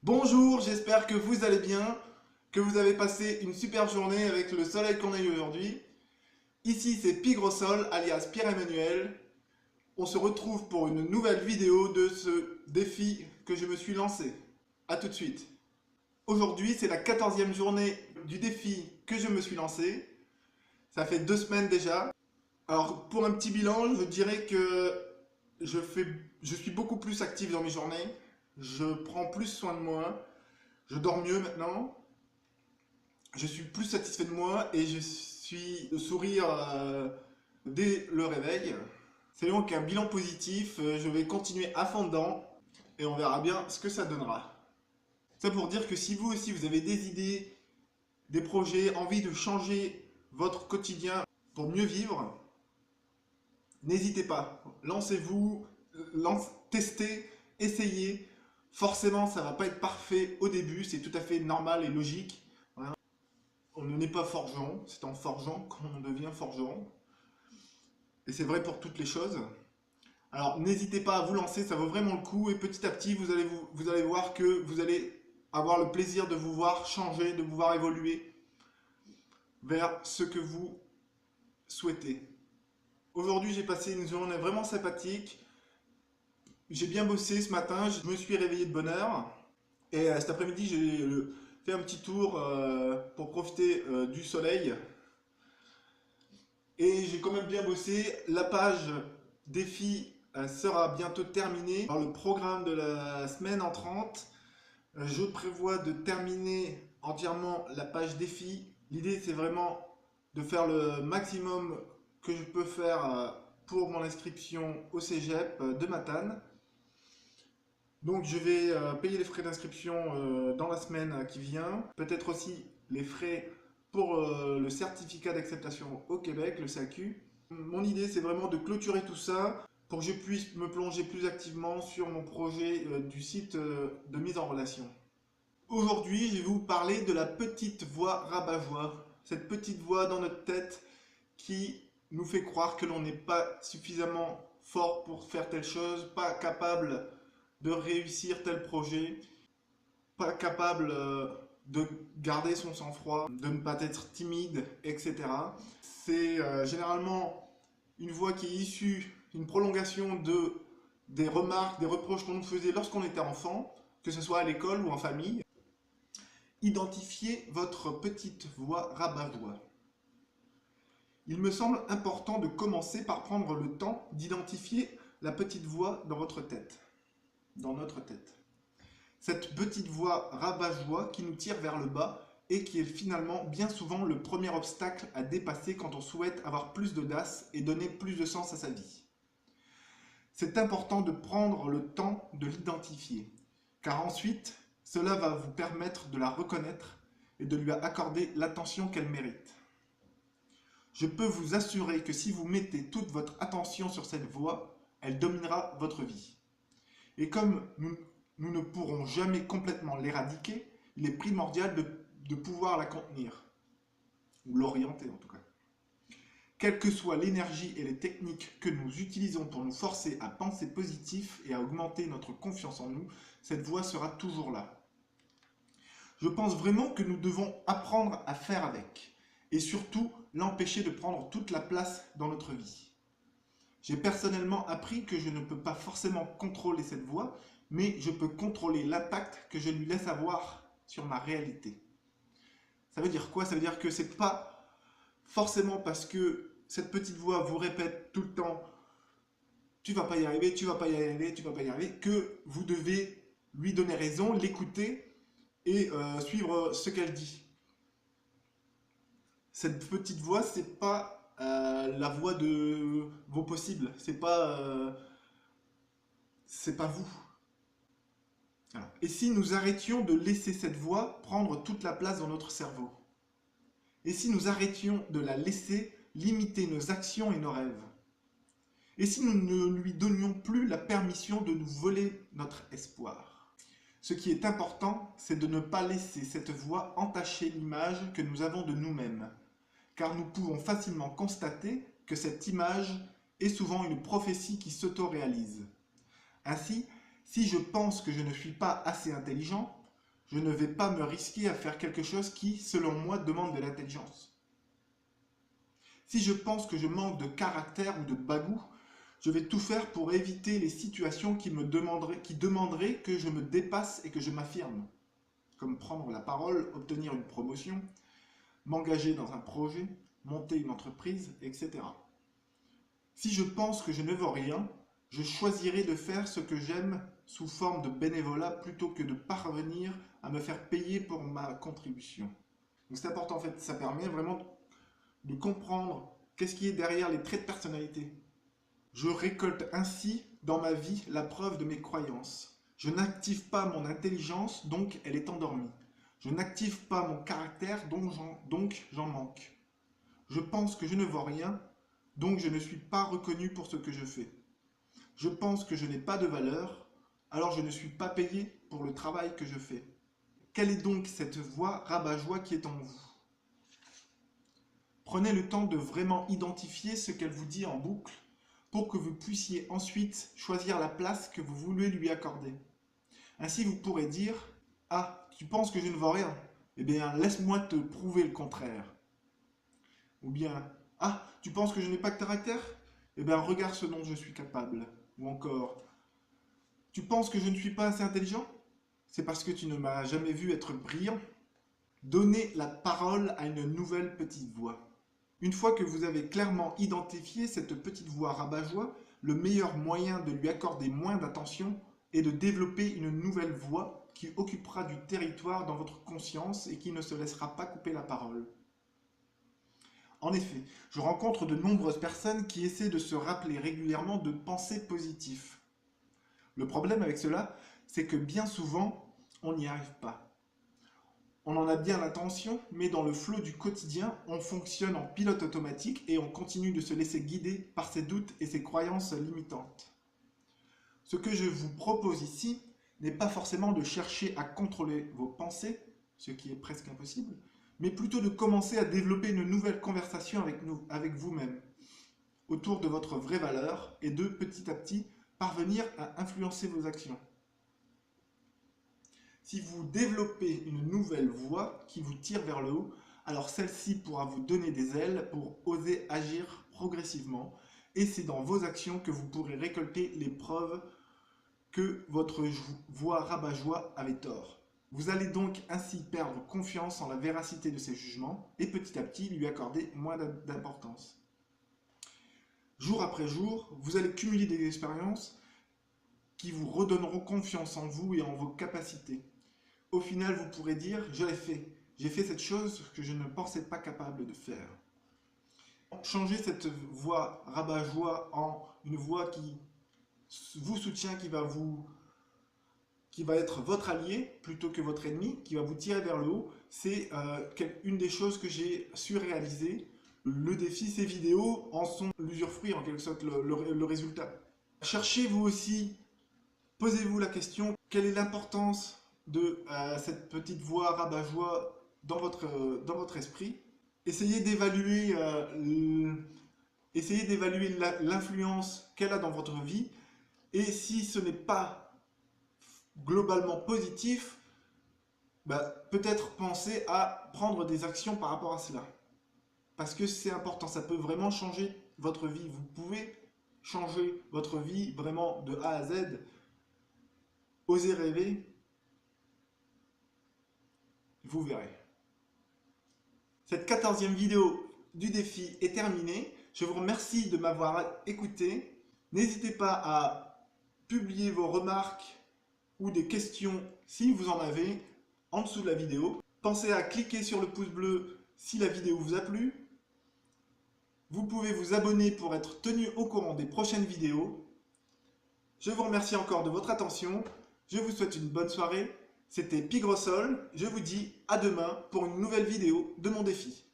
Bonjour, j'espère que vous allez bien, que vous avez passé une super journée avec le soleil qu'on a eu aujourd'hui. Ici c'est Pigrosol, alias Pierre-Emmanuel. On se retrouve pour une nouvelle vidéo de ce défi que je me suis lancé. A tout de suite. Aujourd'hui c'est la 14e journée du défi que je me suis lancé. Ça fait 2 semaines déjà. Alors pour un petit bilan, je dirais que je suis beaucoup plus actif dans mes journées. Je prends plus soin de moi. Je dors mieux maintenant. Je suis plus satisfait de moi et je suis de sourire dès le réveil. C'est donc un bilan positif. Je vais continuer à fond dedans et on verra bien ce que ça donnera. Ça pour dire que si vous aussi vous avez des idées, des projets, envie de changer votre quotidien pour mieux vivre, n'hésitez pas. Lancez-vous, testez, essayez. Forcément, ça ne va pas être parfait au début, c'est tout à fait normal et logique. On n'est pas forgeron, c'est en forgeant qu'on devient forgeron. Et c'est vrai pour toutes les choses. Alors n'hésitez pas à vous lancer, ça vaut vraiment le coup. Et petit à petit, vous allez voir que vous allez avoir le plaisir de vous voir changer, de vous voir évoluer vers ce que vous souhaitez. Aujourd'hui, j'ai passé une journée vraiment sympathique. J'ai bien bossé ce matin, je me suis réveillé de bonne heure. Et cet après-midi, j'ai fait un petit tour pour profiter du soleil. Et j'ai quand même bien bossé. La page défi sera bientôt terminée. Dans le programme de la semaine en 30, je prévois de terminer entièrement la page défi. L'idée, c'est vraiment de faire le maximum que je peux faire pour mon inscription au cégep de Matane. Donc je vais payer les frais d'inscription dans la semaine qui vient. Peut-être aussi les frais pour le certificat d'acceptation au Québec, le SAQ. Mon idée, c'est vraiment de clôturer tout ça pour que je puisse me plonger plus activement sur mon projet du site de mise en relation. Aujourd'hui, je vais vous parler de la petite voix rabat-joie. Cette petite voix dans notre tête qui nous fait croire que l'on n'est pas suffisamment fort pour faire telle chose, pas capable de réussir tel projet, pas capable de garder son sang-froid, de ne pas être timide, etc. C'est généralement une voix qui est issue, une prolongation des remarques, des reproches qu'on nous faisait lorsqu'on était enfant, que ce soit à l'école ou en famille. Identifiez votre petite voix rabat-joie. Il me semble important de commencer par prendre le temps d'identifier la petite voix dans votre tête, dans notre tête. Cette petite voix rabat-joie qui nous tire vers le bas et qui est finalement bien souvent le premier obstacle à dépasser quand on souhaite avoir plus d'audace et donner plus de sens à sa vie. C'est important de prendre le temps de l'identifier, car ensuite, cela va vous permettre de la reconnaître et de lui accorder l'attention qu'elle mérite. Je peux vous assurer que si vous mettez toute votre attention sur cette voix, elle dominera votre vie. Et comme nous ne pourrons jamais complètement l'éradiquer, il est primordial de pouvoir la contenir, ou l'orienter en tout cas. Quelle que soit l'énergie et les techniques que nous utilisons pour nous forcer à penser positif et à augmenter notre confiance en nous, cette voix sera toujours là. Je pense vraiment que nous devons apprendre à faire avec, et surtout l'empêcher de prendre toute la place dans notre vie. J'ai personnellement appris que je ne peux pas forcément contrôler cette voix, mais je peux contrôler l'impact que je lui laisse avoir sur ma réalité. Ça veut dire quoi? Ça veut dire que c'est pas forcément parce que cette petite voix vous répète tout le temps « tu vas pas y arriver, tu vas pas y arriver, tu vas pas y arriver » que vous devez lui donner raison, l'écouter et suivre ce qu'elle dit. Cette petite voix, c'est pas la voix de vos possibles, c'est pas vous. Alors, et si nous arrêtions de laisser cette voix prendre toute la place dans notre cerveau? Et si nous arrêtions de la laisser limiter nos actions et nos rêves? Et si nous ne lui donnions plus la permission de nous voler notre espoir? Ce qui est important, c'est de ne pas laisser cette voix entacher l'image que nous avons de nous-mêmes, car nous pouvons facilement constater que cette image est souvent une prophétie qui s'auto-réalise. Ainsi, si je pense que je ne suis pas assez intelligent, je ne vais pas me risquer à faire quelque chose qui, selon moi, demande de l'intelligence. Si je pense que je manque de caractère ou de bagou, je vais tout faire pour éviter les situations qui demanderaient que je me dépasse et que je m'affirme. Comme prendre la parole, obtenir une promotion, m'engager dans un projet, monter une entreprise, etc. Si je pense que je ne vaux rien, je choisirai de faire ce que j'aime sous forme de bénévolat plutôt que de parvenir à me faire payer pour ma contribution. Donc c'est important en fait, ça permet vraiment de comprendre qu'est-ce qui est derrière les traits de personnalité. Je récolte ainsi dans ma vie la preuve de mes croyances. Je n'active pas mon intelligence, donc elle est endormie. Je n'active pas mon caractère, donc j'en manque. Je pense que je ne vaux rien, donc je ne suis pas reconnu pour ce que je fais. Je pense que je n'ai pas de valeur, alors je ne suis pas payé pour le travail que je fais. Quelle est donc cette voix rabat-joie qui est en vous? Prenez le temps de vraiment identifier ce qu'elle vous dit en boucle pour que vous puissiez ensuite choisir la place que vous voulez lui accorder. Ainsi, vous pourrez dire « Ah, tu penses que je ne vaux rien? Eh bien, laisse-moi te prouver le contraire. » Ou bien « Ah, tu penses que je n'ai pas de caractère? Eh bien, regarde ce dont je suis capable. » Ou encore « Tu penses que je ne suis pas assez intelligent? C'est parce que tu ne m'as jamais vu être brillant. » Donnez la parole à une nouvelle petite voix. Une fois que vous avez clairement identifié cette petite voix rabat-joie, le meilleur moyen de lui accorder moins d'attention est de développer une nouvelle voix qui occupera du territoire dans votre conscience et qui ne se laissera pas couper la parole. En effet, je rencontre de nombreuses personnes qui essaient de se rappeler régulièrement de pensées positives. Le problème avec cela, c'est que bien souvent, on n'y arrive pas. On en a bien l'intention, mais dans le flot du quotidien, on fonctionne en pilote automatique et on continue de se laisser guider par ses doutes et ses croyances limitantes. Ce que je vous propose ici n'est pas forcément de chercher à contrôler vos pensées, ce qui est presque impossible, mais plutôt de commencer à développer une nouvelle conversation avec vous-même, autour de votre vraie valeur et de, petit à petit, parvenir à influencer vos actions. Si vous développez une nouvelle voie qui vous tire vers le haut, alors celle-ci pourra vous donner des ailes pour oser agir progressivement. Et c'est dans vos actions que vous pourrez récolter les preuves que votre voix rabat-joie avait tort. Vous allez donc ainsi perdre confiance en la véracité de ses jugements et petit à petit lui accorder moins d'importance. Jour après jour, vous allez cumuler des expériences qui vous redonneront confiance en vous et en vos capacités. Au final, vous pourrez dire « je l'ai fait, j'ai fait cette chose que je ne pensais pas capable de faire ». Changez cette voix rabat-joie en une voix qui vous soutient, qui va être votre allié plutôt que votre ennemi, qui va vous tirer vers le haut. C'est une des choses que j'ai su réaliser. Le défi, ces vidéos en sont l'usufruit, en quelque sorte, le résultat. Cherchez vous aussi, posez-vous la question, quelle est l'importance de cette petite voix rabat-joie dans votre esprit. Essayez d'évaluer l'influence qu'elle a dans votre vie. Et si ce n'est pas globalement positif, peut-être pensez à prendre des actions par rapport à cela. Parce que c'est important, ça peut vraiment changer votre vie. Vous pouvez changer votre vie vraiment de A à Z. Osez rêver. Vous verrez. Cette 14e vidéo du défi est terminée. Je vous remercie de m'avoir écouté. N'hésitez pas à publier vos remarques ou des questions si vous en avez en dessous de la vidéo. Pensez à cliquer sur le pouce bleu si la vidéo vous a plu. Vous pouvez vous abonner pour être tenu au courant des prochaines vidéos. Je vous remercie encore de votre attention. Je vous souhaite une bonne soirée. C'était Pigrosol, je vous dis à demain pour une nouvelle vidéo de mon défi.